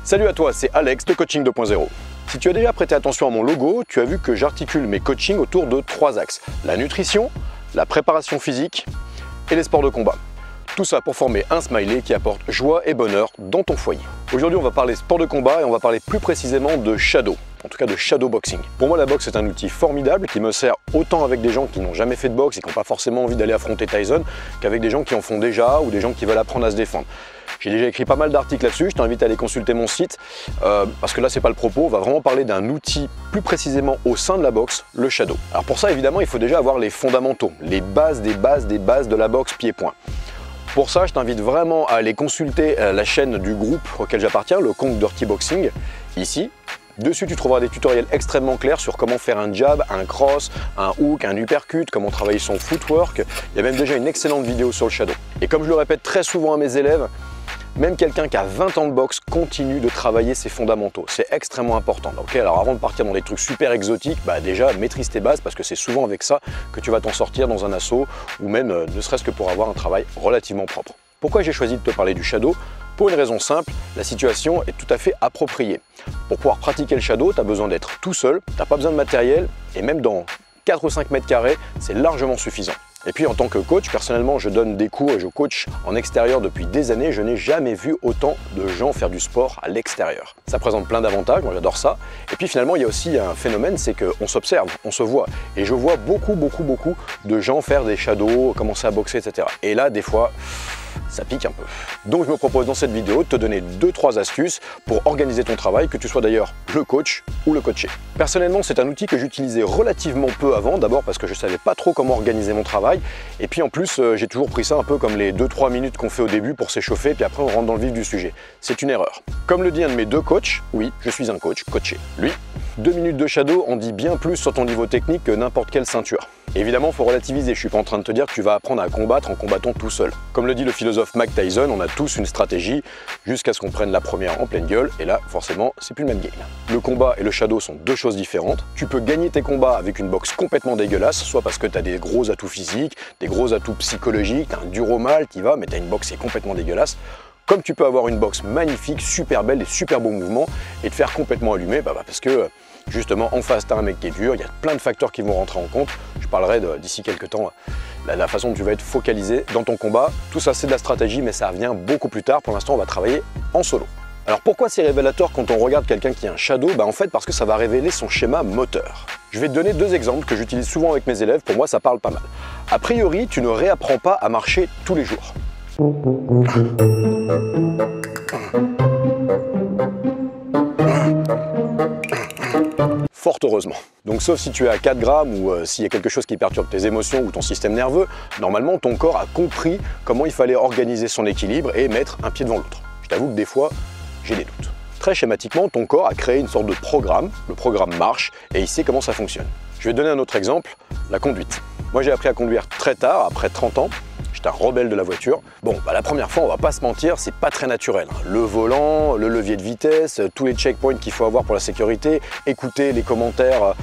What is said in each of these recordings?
Salut à toi, c'est Alex de Coaching 2.0. Si tu as déjà prêté attention à mon logo, tu as vu que j'articule mes coachings autour de 3 axes. La nutrition, la préparation physique et les sports de combat. Tout ça pour former un smiley qui apporte joie et bonheur dans ton foyer. Aujourd'hui, on va parler sport de combat et on va parler plus précisément de shadow, en tout cas de shadow boxing. Pour moi, la boxe est un outil formidable qui me sert autant avec des gens qui n'ont jamais fait de boxe et qui n'ont pas forcément envie d'aller affronter Tyson qu'avec des gens qui en font déjà ou des gens qui veulent apprendre à se défendre. J'ai déjà écrit pas mal d'articles là-dessus, je t'invite à aller consulter mon site parce que là c'est pas le propos, on va vraiment parler d'un outil plus précisément au sein de la boxe, le shadow. Alors pour ça évidemment il faut déjà avoir les fondamentaux, les bases des bases des bases de la boxe pied-point. Pour ça je t'invite vraiment à aller consulter la chaîne du groupe auquel j'appartiens, le Kong Dirty Boxing, ici. Dessus, tu trouveras des tutoriels extrêmement clairs sur comment faire un jab, un cross, un hook, un uppercut, comment travailler son footwork. Il y a même déjà une excellente vidéo sur le shadow. Et comme je le répète très souvent à mes élèves, même quelqu'un qui a 20 ans de boxe continue de travailler ses fondamentaux. C'est extrêmement important. Okay, alors avant de partir dans des trucs super exotiques, déjà maîtrise tes bases parce que c'est souvent avec ça que tu vas t'en sortir dans un assaut ou même ne serait-ce que pour avoir un travail relativement propre. Pourquoi j'ai choisi de te parler du shadow? Pour une raison simple, la situation est tout à fait appropriée. Pour pouvoir pratiquer le shadow, tu as besoin d'être tout seul, tu n'as pas besoin de matériel et même dans 4 ou 5 mètres carrés, c'est largement suffisant. Et puis en tant que coach, personnellement je donne des cours et je coach en extérieur depuis des années, je n'ai jamais vu autant de gens faire du sport à l'extérieur. Ça présente plein d'avantages, moi j'adore ça. Et puis finalement il y a aussi un phénomène, c'est qu'on s'observe, on se voit. Et je vois beaucoup de gens faire des shadows, commencer à boxer, etc. Et là des fois, ça pique un peu. Donc je me propose dans cette vidéo de te donner 2-3 astuces pour organiser ton travail, que tu sois d'ailleurs le coach ou le coaché. Personnellement, c'est un outil que j'utilisais relativement peu avant, d'abord parce que je ne savais pas trop comment organiser mon travail, et puis en plus j'ai toujours pris ça un peu comme les 2-3 minutes qu'on fait au début pour s'échauffer, puis après on rentre dans le vif du sujet. C'est une erreur. Comme le dit un de mes 2 coachs, oui, je suis un coach, coaché. Lui, 2 minutes de shadow en dit bien plus sur ton niveau technique que n'importe quelle ceinture. Évidemment, il faut relativiser, je suis pas en train de te dire que tu vas apprendre à combattre en combattant tout seul. Comme le dit le philosophe Mike Tyson, on a tous une stratégie jusqu'à ce qu'on prenne la première en pleine gueule, et là, forcément, c'est plus le même game. Le combat et le shadow sont 2 choses différentes. Tu peux gagner tes combats avec une boxe complètement dégueulasse, soit parce que tu as des gros atouts physiques, des gros atouts psychologiques, tu as un dur au mal, tu vas, mais tu as une boxe qui est complètement dégueulasse. Comme tu peux avoir une boxe magnifique, super belle, des super beaux mouvements, et te faire complètement allumer, parce que justement en face tu as un mec qui est dur, il y a plein de facteurs qui vont rentrer en compte. Je parlerai d'ici quelques temps la façon dont tu vas être focalisé dans ton combat. Tout ça c'est de la stratégie, mais ça revient beaucoup plus tard. Pour l'instant on va travailler en solo. Alors pourquoi c'est révélateur quand on regarde quelqu'un qui a un shadow? En fait parce que ça va révéler son schéma moteur. Je vais te donner 2 exemples que j'utilise souvent avec mes élèves, pour moi ça parle pas mal. A priori tu ne réapprends pas à marcher tous les jours. Fort heureusement. Donc sauf si tu es à 4 grammes ou s'il y a quelque chose qui perturbe tes émotions ou ton système nerveux, normalement ton corps a compris comment il fallait organiser son équilibre et mettre un pied devant l'autre. Je t'avoue que des fois, j'ai des doutes. Très schématiquement, ton corps a créé une sorte de programme, le programme marche, et il sait comment ça fonctionne. Je vais te donner un autre exemple, la conduite. Moi j'ai appris à conduire très tard, après 30 ans. J'étais un rebelle de la voiture. Bon, la première fois, on va pas se mentir, c'est pas très naturel. Le volant, le levier de vitesse, tous les checkpoints qu'il faut avoir pour la sécurité, écouter les commentaires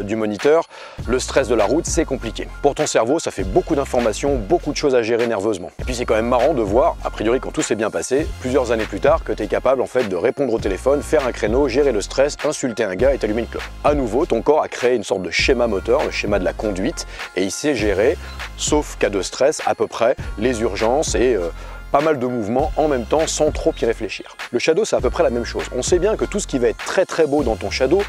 du moniteur, le stress de la route, c'est compliqué. Pour ton cerveau, ça fait beaucoup d'informations, beaucoup de choses à gérer nerveusement. Et puis c'est quand même marrant de voir, a priori quand tout s'est bien passé, plusieurs années plus tard, que tu es capable en fait de répondre au téléphone, faire un créneau, gérer le stress, insulter un gars et t'allumer une clope. À nouveau, ton corps a créé une sorte de schéma moteur, le schéma de la conduite, et il sait gérer, sauf cas de stress, à peu près les urgences et pas mal de mouvements en même temps sans trop y réfléchir. Le shadow c'est à peu près la même chose. On sait bien que tout ce qui va être très beau dans ton shadow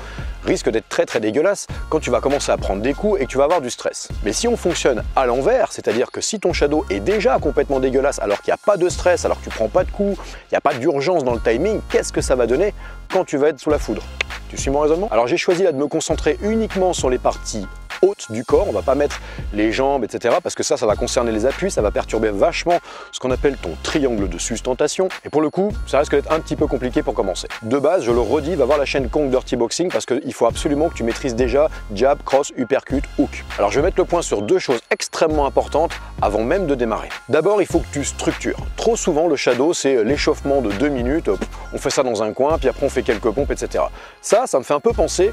risque d'être très dégueulasse quand tu vas commencer à prendre des coups et que tu vas avoir du stress. Mais si on fonctionne à l'envers, c'est-à-dire que si ton shadow est déjà complètement dégueulasse alors qu'il n'y a pas de stress, alors que tu prends pas de coups, il n'y a pas d'urgence dans le timing, qu'est-ce que ça va donner quand tu vas être sous la foudre? Tu suis mon raisonnement? Alors j'ai choisi là de me concentrer uniquement sur les parties haute du corps, on va pas mettre les jambes, etc. parce que ça va concerner les appuis, ça va perturber vachement ce qu'on appelle ton triangle de sustentation. Et pour le coup, ça risque d'être un petit peu compliqué pour commencer. De base, je le redis, va voir la chaîne Kong Dirty Boxing parce qu'il faut absolument que tu maîtrises déjà jab, cross, uppercut, hook. Alors je vais mettre le point sur 2 choses extrêmement importantes avant même de démarrer. D'abord, il faut que tu structures. Trop souvent, le shadow, c'est l'échauffement de 2 minutes, on fait ça dans un coin, puis après on fait quelques pompes, etc. Ça me fait un peu penser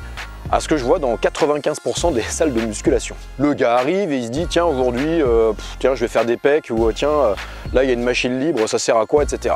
à ce que je vois dans 95% des salles de musculation. Le gars arrive et il se dit tiens aujourd'hui tiens je vais faire des pecs ou tiens là il y a une machine libre, ça sert à quoi, etc.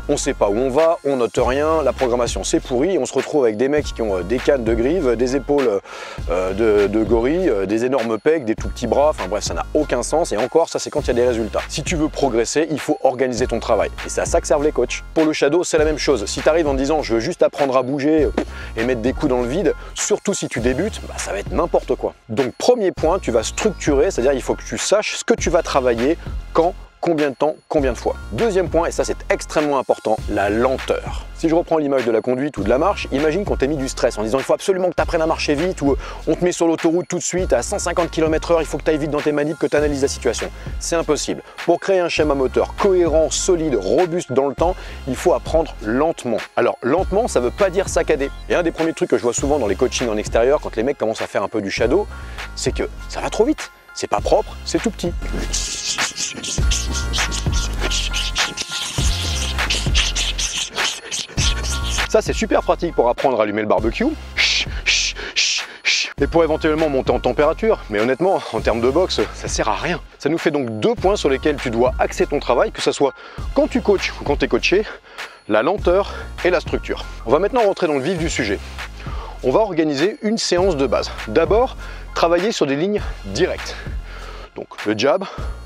on sait pas où on va, on note rien, la programmation c'est pourri, et on se retrouve avec des mecs qui ont des cannes de grives, des épaules de gorille, des énormes pecs, des tout petits bras, enfin bref, ça n'a aucun sens, et encore, ça c'est quand il y a des résultats. Si tu veux progresser, il faut organiser ton travail, et c'est à ça que servent les coachs. Pour le shadow, c'est la même chose. Si tu arrives en disant je veux juste apprendre à bouger et mettre des coups dans le vide, surtout si tu débutes, bah, ça va être n'importe quoi. Donc premier point, tu vas structurer, c'est-à-dire il faut que tu saches ce que tu vas travailler, quand, combien de temps, combien de fois. Deuxième point, et ça c'est extrêmement important, la lenteur. Si je reprends l'image de la conduite ou de la marche, imagine qu'on t'ait mis du stress en disant il faut absolument que tu apprennes à marcher vite, ou on te met sur l'autoroute tout de suite à 150 km/h, il faut que tu ailles vite dans tes manips, que tu analyses la situation. C'est impossible. Pour créer un schéma moteur cohérent, solide, robuste dans le temps, il faut apprendre lentement. Alors lentement, ça ne veut pas dire saccader. Et un des premiers trucs que je vois souvent dans les coachings en extérieur, quand les mecs commencent à faire un peu du shadow, c'est que ça va trop vite. C'est pas propre, c'est tout petit. Ça c'est super pratique pour apprendre à allumer le barbecue et pour éventuellement monter en température, mais honnêtement en termes de boxe ça sert à rien. Ça nous fait donc 2 points sur lesquels tu dois axer ton travail, que ce soit quand tu coaches ou quand tu es coaché, la lenteur et la structure. On va maintenant rentrer dans le vif du sujet. On va organiser une séance de base. D'abord, travailler sur des lignes directes. Donc le jab,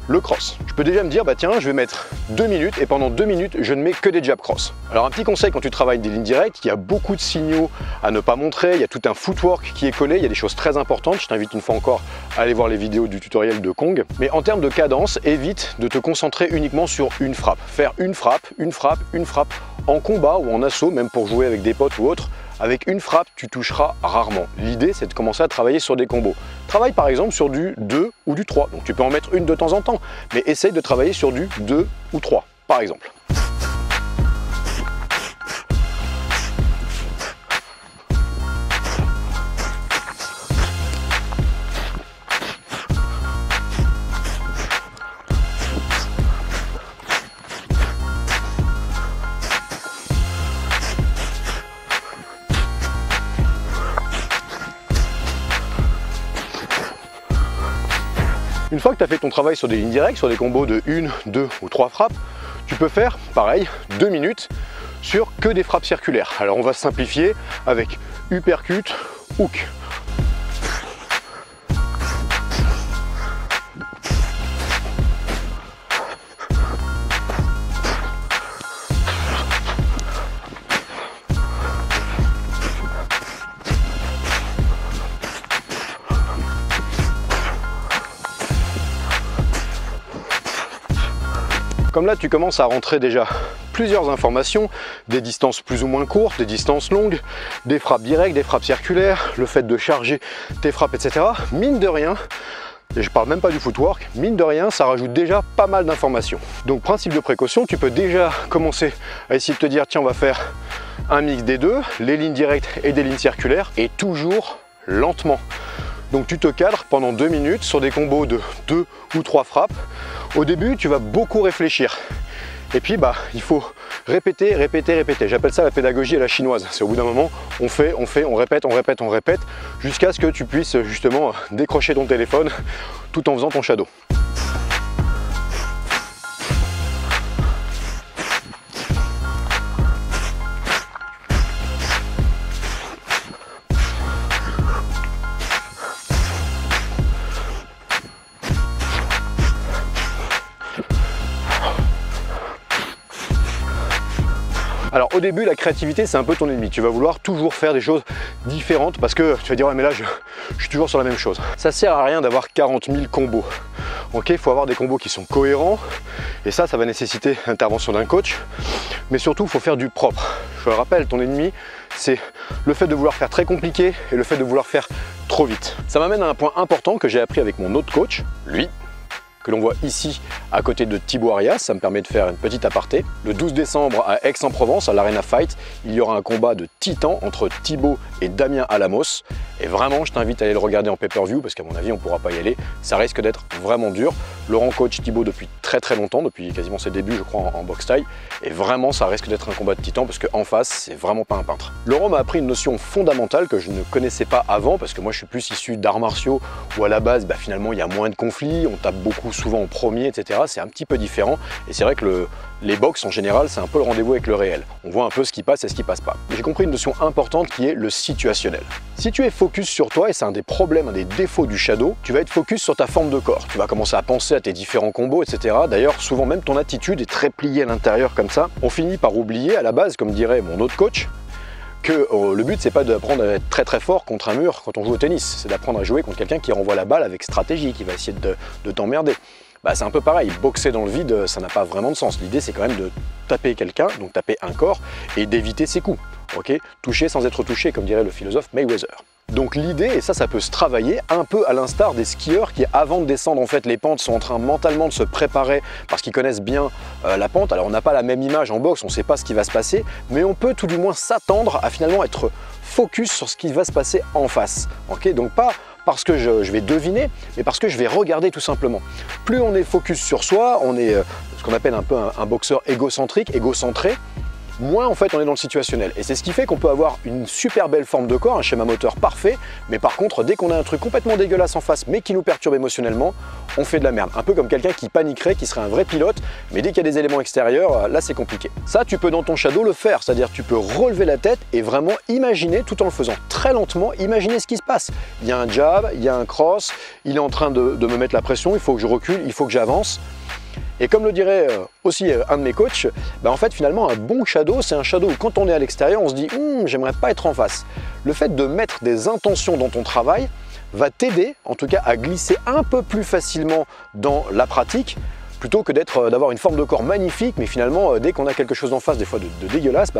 le cross. Je peux déjà me dire, bah tiens, je vais mettre 2 minutes et pendant 2 minutes, je ne mets que des jab cross. Alors un petit conseil quand tu travailles des lignes directes, il y a beaucoup de signaux à ne pas montrer, il y a tout un footwork qui est collé, il y a des choses très importantes. Je t'invite une fois encore à aller voir les vidéos du tutoriel de Kong. Mais en termes de cadence, évite de te concentrer uniquement sur une frappe. Faire une frappe, une frappe, une frappe en combat ou en assaut, même pour jouer avec des potes ou autres. Avec une frappe, tu toucheras rarement. L'idée, c'est de commencer à travailler sur des combos. Travaille par exemple sur du 2 ou du 3. Donc tu peux en mettre une de temps en temps, mais essaye de travailler sur du 2 ou 3, par exemple. Une fois que tu as fait ton travail sur des lignes directes, sur des combos de 1, 2 ou 3 frappes, tu peux faire pareil 2 minutes sur que des frappes circulaires. Alors on va simplifier avec uppercut, hook. Comme là, tu commences à rentrer déjà plusieurs informations, des distances plus ou moins courtes, des distances longues, des frappes directes, des frappes circulaires, le fait de charger tes frappes, etc. Mine de rien, et je parle même pas du footwork, mine de rien, ça rajoute déjà pas mal d'informations. Donc principe de précaution, tu peux déjà commencer à essayer de te dire, tiens, on va faire un mix des deux, les lignes directes et des lignes circulaires, et toujours lentement. Donc tu te cadres pendant 2 minutes sur des combos de 2 ou 3 frappes. Au début, tu vas beaucoup réfléchir. Et puis, il faut répéter, répéter, répéter. J'appelle ça la pédagogie à la chinoise. C'est au bout d'un moment, on fait, on répète, on répète, on répète, jusqu'à ce que tu puisses justement décrocher ton téléphone tout en faisant ton shadow. Alors au début, la créativité c'est un peu ton ennemi. Tu vas vouloir toujours faire des choses différentes parce que tu vas dire ouais mais là je suis toujours sur la même chose. Ça sert à rien d'avoir 40 000 combos. Ok, il faut avoir des combos qui sont cohérents et ça va nécessiter l'intervention d'un coach. Mais surtout, il faut faire du propre. Je le rappelle, ton ennemi, c'est le fait de vouloir faire très compliqué et le fait de vouloir faire trop vite. Ça m'amène à un point important que j'ai appris avec mon autre coach, lui, que l'on voit ici à côté de Thibaut Arias. Ça me permet de faire une petite aparté. Le 12 décembre à Aix-en-Provence, à l'Arena Fight, il y aura un combat de titans entre Thibaut et Damien Alamos. Et vraiment, je t'invite à aller le regarder en pay-per-view parce qu'à mon avis, on ne pourra pas y aller. Ça risque d'être vraiment dur. Laurent coach Thibaut depuis très longtemps, depuis quasiment ses débuts, je crois, en boxe thaï. Et vraiment, ça risque d'être un combat de titans parce qu'en face, c'est vraiment pas un peintre. Laurent m'a appris une notion fondamentale que je ne connaissais pas avant parce que moi, je suis plus issu d'arts martiaux où à la base, finalement, il y a moins de conflits, on tape beaucoup souvent en premier, etc. C'est un petit peu différent et c'est vrai que Les box en général, c'est un peu le rendez-vous avec le réel. On voit un peu ce qui passe et ce qui passe pas. J'ai compris une notion importante qui est le situationnel. Si tu es focus sur toi, et c'est un des problèmes, un des défauts du shadow, tu vas être focus sur ta forme de corps. Tu vas commencer à penser à tes différents combos, etc. D'ailleurs, souvent même ton attitude est très pliée à l'intérieur comme ça. On finit par oublier à la base, comme dirait mon autre coach, que le but c'est pas d'apprendre à être très très fort contre un mur quand on joue au tennis, c'est d'apprendre à jouer contre quelqu'un qui renvoie la balle avec stratégie, qui va essayer de t'emmerder. Bah, c'est un peu pareil, boxer dans le vide, ça n'a pas vraiment de sens. L'idée c'est quand même de taper quelqu'un, donc taper un corps, et d'éviter ses coups. Ok, toucher sans être touché, comme dirait le philosophe Mayweather. Donc l'idée, et ça peut se travailler un peu à l'instar des skieurs qui, avant de descendre en fait les pentes, sont en train mentalement de se préparer parce qu'ils connaissent bien la pente. Alors on n'a pas la même image en boxe, on ne sait pas ce qui va se passer, mais on peut tout du moins s'attendre à finalement être focus sur ce qui va se passer en face. Ok, donc pas parce que je vais deviner, mais parce que je vais regarder tout simplement. Plus on est focus sur soi, on est ce qu'on appelle un peu un boxeur égocentrique, égocentré, moins en fait on est dans le situationnel. Et c'est ce qui fait qu'on peut avoir une super belle forme de corps, un schéma moteur parfait, mais par contre dès qu'on a un truc complètement dégueulasse en face mais qui nous perturbe émotionnellement, on fait de la merde. Un peu comme quelqu'un qui paniquerait, qui serait un vrai pilote, mais dès qu'il y a des éléments extérieurs, là c'est compliqué. Ça tu peux dans ton shadow le faire, c'est-à-dire tu peux relever la tête et vraiment imaginer, tout en le faisant très lentement, imaginer ce qui se passe. Il y a un jab, il y a un cross, il est en train de me mettre la pression, il faut que je recule, il faut que j'avance. Et comme le dirait aussi un de mes coachs, en fait finalement un bon shadow, c'est un shadow où quand on est à l'extérieur, on se dit « j'aimerais pas être en face ». Le fait de mettre des intentions dans ton travail va t'aider en tout cas à glisser un peu plus facilement dans la pratique plutôt que d'avoir une forme de corps magnifique, mais finalement dès qu'on a quelque chose en face, des fois de dégueulasse,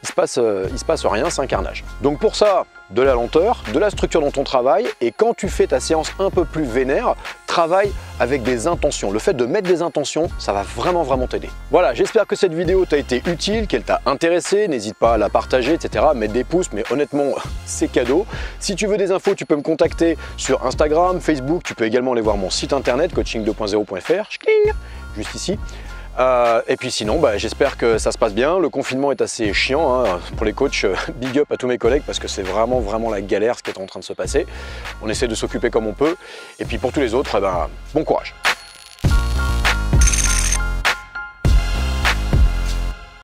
il se passe rien, c'est un carnage. Donc pour ça, de la lenteur, de la structure dans ton travail, et quand tu fais ta séance un peu plus vénère, travaille avec des intentions. Le fait de mettre des intentions, ça va vraiment t'aider. Voilà, j'espère que cette vidéo t'a été utile, qu'elle t'a intéressé. N'hésite pas à la partager, etc. Mettre des pouces, mais honnêtement, c'est cadeau. Si tu veux des infos, tu peux me contacter sur Instagram, Facebook. Tu peux également aller voir mon site internet, coaching2.0.fr, juste ici. Et puis sinon, j'espère que ça se passe bien. Le confinement est assez chiant hein. Pour les coachs, big up à tous mes collègues parce que c'est vraiment la galère ce qui est en train de se passer. On essaie de s'occuper comme on peut. Et puis pour tous les autres, bon courage.